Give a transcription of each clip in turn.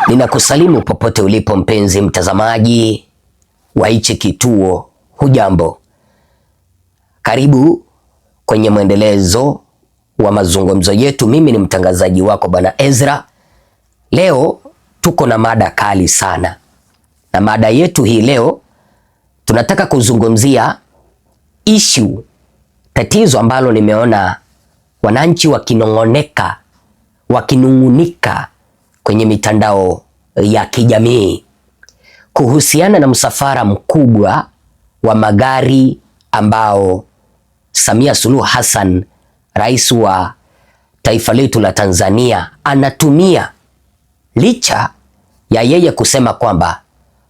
Ninakusalimu popote ulipo mpenzi mtazamaji wa hichi kituo, hujambo? Karibu kwenye mwendelezo wa mazungumzo yetu. Mimi ni mtangazaji wako Bwana Ezra. Leo tuko na mada kali sana, na mada yetu hii leo tunataka kuzungumzia tatizo ambalo nimeona wananchi wakinung'unika kwenye mitandao ya kijamii kuhusiana na msafara mkubwa wa magari ambao Samia Suluhu Hassan, rais wa taifa letu la Tanzania, anatumia, licha ya yeye kusema kwamba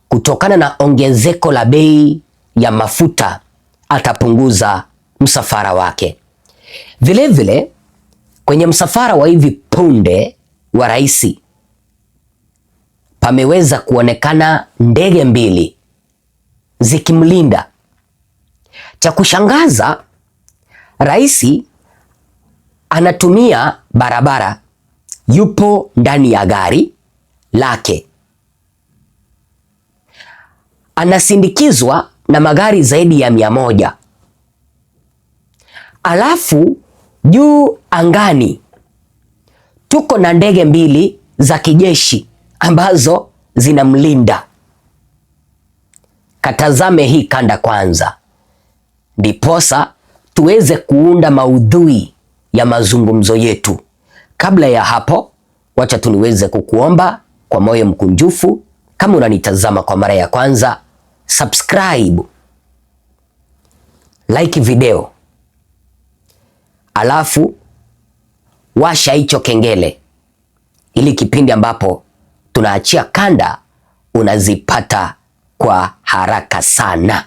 kutokana na ongezeko la bei ya mafuta atapunguza msafara wake. Vilevile kwenye msafara wa hivi punde wa rais pameweza kuonekana ndege mbili zikimlinda. Cha kushangaza, rais anatumia barabara, yupo ndani ya gari lake, anasindikizwa na magari zaidi ya 100. Alafu juu angani tuko na ndege mbili za kijeshi ambazo zinamlinda. Katazame hii kanda kwanza, ndiposa tuweze kuunda maudhui ya mazungumzo yetu. Kabla ya hapo, wacha tuniweze kukuomba kwa moyo mkunjufu, kama unanitazama kwa mara ya kwanza, subscribe, like video, alafu washa hicho kengele, ili kipindi ambapo tunaachia kanda unazipata kwa haraka sana.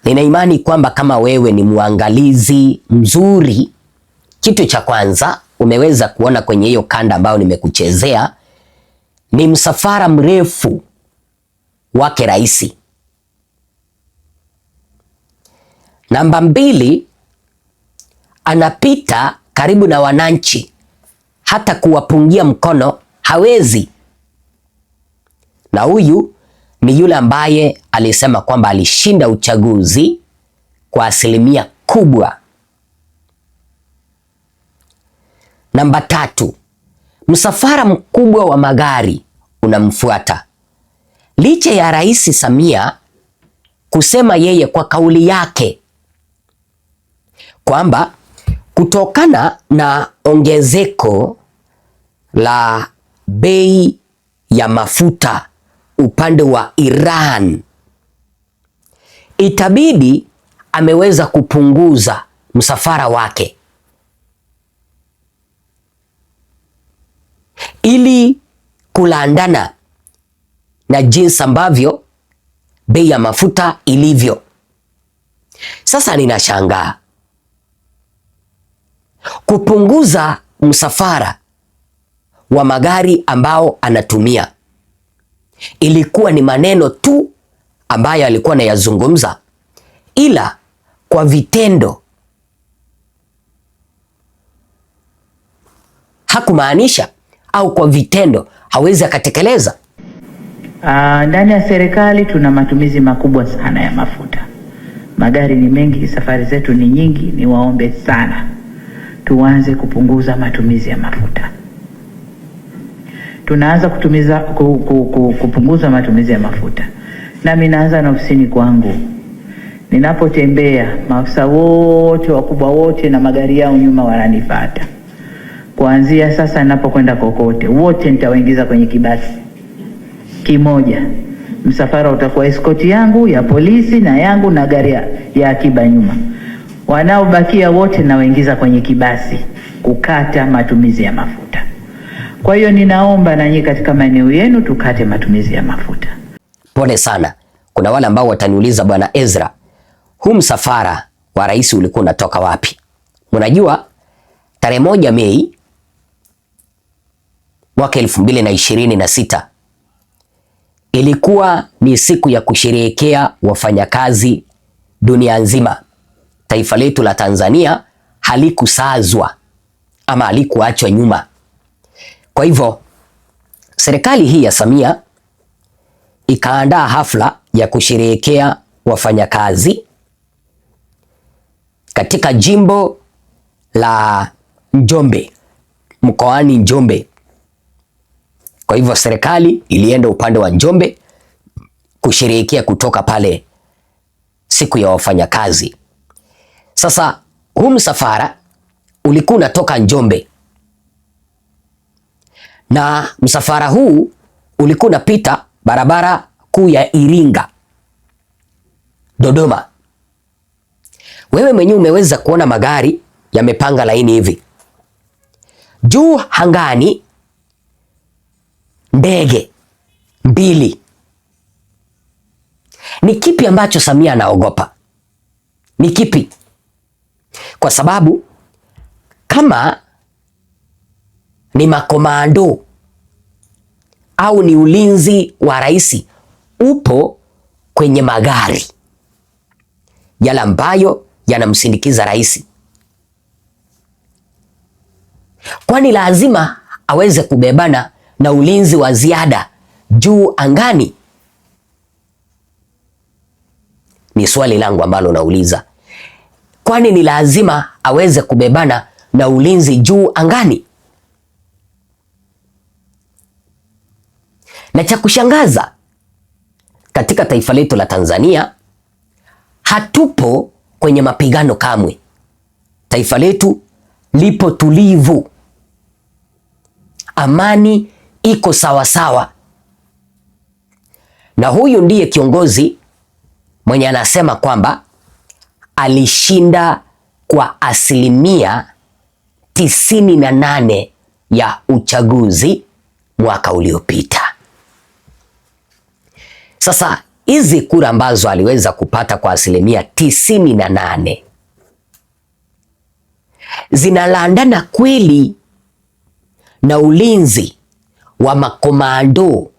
Nina imani kwamba kama wewe ni muangalizi mzuri, kitu cha kwanza umeweza kuona kwenye hiyo kanda ambayo nimekuchezea ni msafara mrefu wake rais. Namba 2, anapita karibu na wananchi, hata kuwapungia mkono hawezi. Na huyu ni yule ambaye alisema kwamba alishinda uchaguzi kwa asilimia kubwa. Namba 3, msafara mkubwa wa magari unamfuata. Licha ya Rais Samia kusema yeye kwa kauli yake kwamba kutokana na ongezeko la bei ya mafuta upande wa Iran itabidi ameweza kupunguza msafara wake ili kulandana na jinsi ambavyo bei ya mafuta ilivyo. Sasa ninashangaa, kupunguza msafara wa magari ambao anatumia ilikuwa ni maneno tu ambayo alikuwa anayazungumza, ila kwa vitendo hakumaanisha, au kwa vitendo hawezi akatekeleza. Ndani ya serikali tuna matumizi makubwa sana ya mafuta. Magari ni mengi, safari zetu ni nyingi. Niwaombe sana tuanze kupunguza matumizi ya mafuta. Tunaanza kupunguza matumizi ya mafuta. Nami naanza na ofisini kwangu. ninapotembea maafisa wote wakubwa wote na magari yao nyuma wananifuata. Kuanzia sasa ninapokwenda kokote, wote nitawaingiza kwenye kibasi kimoja. Msafara utakuwa escort yangu ya polisi na yangu na gari ya akiba nyuma. Wanaobakia wote nawaingiza kwenye kibasi kukata matumizi ya mafuta. Kwa hiyo ninaomba na nyinyi katika maeneo yenu tukate matumizi ya mafuta. Pole sana. Kuna wale ambao wataniuliza, Bwana Ezra, huu msafara wa rais ulikuwa unatoka wapi? Mnajua tarehe 1 Mei mwaka 2026 ilikuwa ni siku ya kusherehekea wafanyakazi dunia nzima. Taifa letu la Tanzania halikusazwa ama halikuachwa nyuma. Kwa hivyo serikali hii ya Samia ikaandaa hafla ya kusherehekea wafanyakazi katika jimbo la Njombe, mkoani Njombe. Kwa hivyo serikali ilienda upande wa Njombe kusherehekea kutoka pale siku ya wafanyakazi. Sasa huu msafara ulikuwa unatoka Njombe, na msafara huu ulikuwa unapita barabara kuu ya Iringa Dodoma. Wewe mwenyewe umeweza kuona magari yamepanga laini hivi. Juu hangani ndege 2. Ni kipi ambacho Samia anaogopa? Ni kipi? Kwa sababu kama ni makomando au ni ulinzi wa rais upo kwenye magari yale ambayo yanamsindikiza rais, kwani lazima aweze kubebana na ulinzi wa ziada juu angani? Ni swali langu ambalo nauliza. Kwani ni lazima aweze kubebana na ulinzi juu angani? Na cha kushangaza, katika taifa letu la Tanzania hatupo kwenye mapigano kamwe. Taifa letu lipo tulivu, amani iko sawasawa. Na huyu ndiye kiongozi mwenye anasema kwamba alishinda kwa 98% ya uchaguzi mwaka uliopita. Sasa hizi kura ambazo aliweza kupata kwa 98% zinalandana kweli na ulinzi wa makomando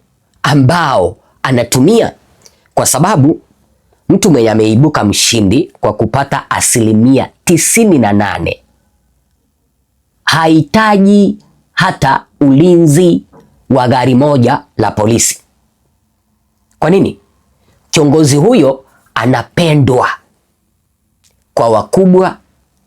ambao anatumia? Kwa sababu mtu mwenye ameibuka mshindi kwa kupata 98% hahitaji hata ulinzi wa gari moja la polisi. Kwa nini? Kiongozi huyo anapendwa kwa wakubwa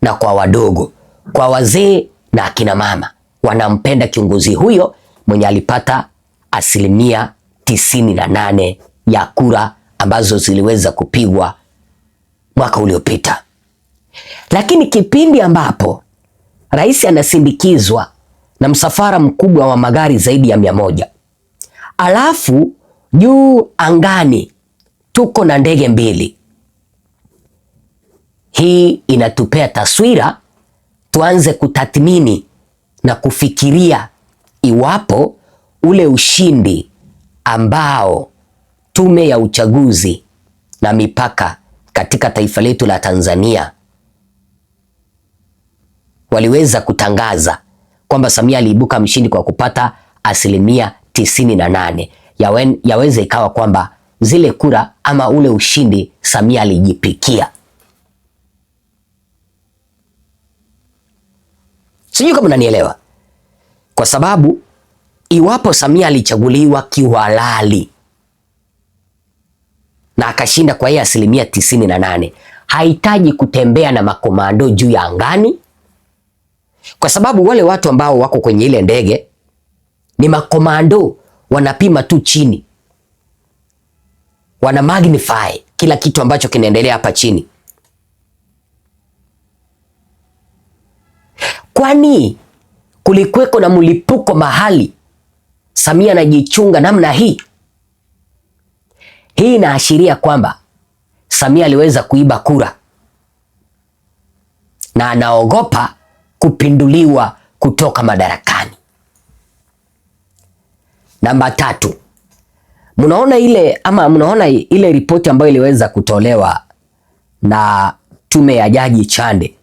na kwa wadogo, kwa wazee na akina mama. Wanampenda kiongozi huyo mwenye alipata 98% ya kura ambazo ziliweza kupigwa mwaka uliopita. Lakini kipindi ambapo rais anasindikizwa na msafara mkubwa wa magari zaidi ya 100, alafu juu angani tuko na ndege 2, hii inatupea taswira tuanze kutathmini na kufikiria iwapo ule ushindi ambao Tume ya Uchaguzi na Mipaka katika taifa letu la Tanzania waliweza kutangaza kwamba Samia aliibuka mshindi kwa kupata 98%, yaweza ikawa kwamba zile kura ama ule ushindi Samia alijipikia. Sijui kama unanielewa. Kwa sababu iwapo Samia alichaguliwa kihalali na akashinda kwa hiyo 98%, hahitaji kutembea na makomando juu ya angani, kwa sababu wale watu ambao wako kwenye ile ndege ni makomando, wanapima tu chini, wana magnify kila kitu ambacho kinaendelea hapa chini. Kwani kulikuweko na mlipuko mahali Samia anajichunga namna hii? Hii inaashiria kwamba Samia aliweza kuiba kura na anaogopa kupinduliwa kutoka madarakani. Namba 3. Mnaona ile ripoti ambayo iliweza kutolewa na tume ya Jaji Chande,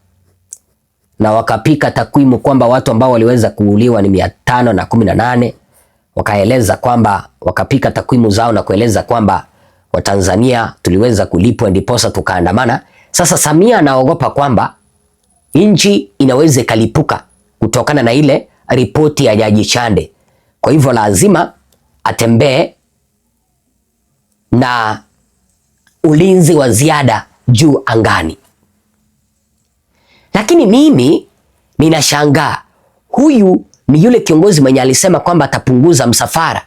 na wakapika takwimu kwamba watu ambao waliweza kuuliwa ni 518. Wakaeleza kwamba wakapika takwimu zao na kueleza kwamba Watanzania tuliweza kulipwa ndiposa tukaandamana. Sasa Samia anaogopa kwamba nchi inaweza ikalipuka kutokana na ile ripoti ya Jaji Chande. Kwa hivyo lazima atembee na ulinzi wa ziada juu angani. Lakini mimi ninashangaa, huyu ni yule kiongozi mwenye alisema kwamba atapunguza msafara.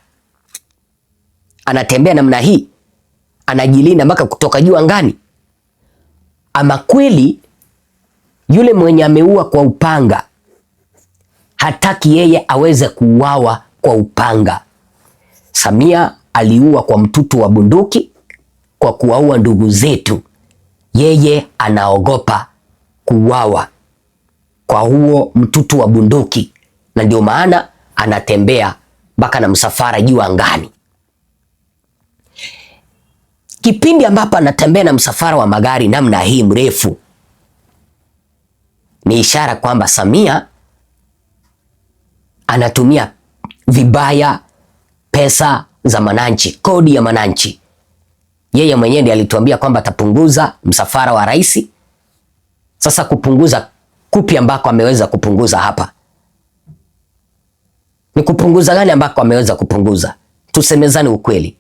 Anatembea namna hii, anajilinda mpaka kutoka juu angani. Ama kweli yule mwenye ameua kwa upanga hataki yeye aweze kuuawa kwa upanga. Samia aliua kwa mtutu wa bunduki kwa kuwaua ndugu zetu. Yeye anaogopa kuuawa kwa huo mtutu wa bunduki, na ndio maana anatembea mpaka na msafara juu angani. Kipindi ambapo anatembea na msafara wa magari namna hii mrefu, ni ishara kwamba Samia anatumia vibaya pesa za wananchi, kodi ya wananchi. Yeye mwenyewe ndiye alituambia kwamba atapunguza msafara wa rais. Sasa kupunguza kupi ambako ameweza kupunguza hapa? Ni kupunguza gani ambako ameweza kupunguza? Tusemezane ukweli.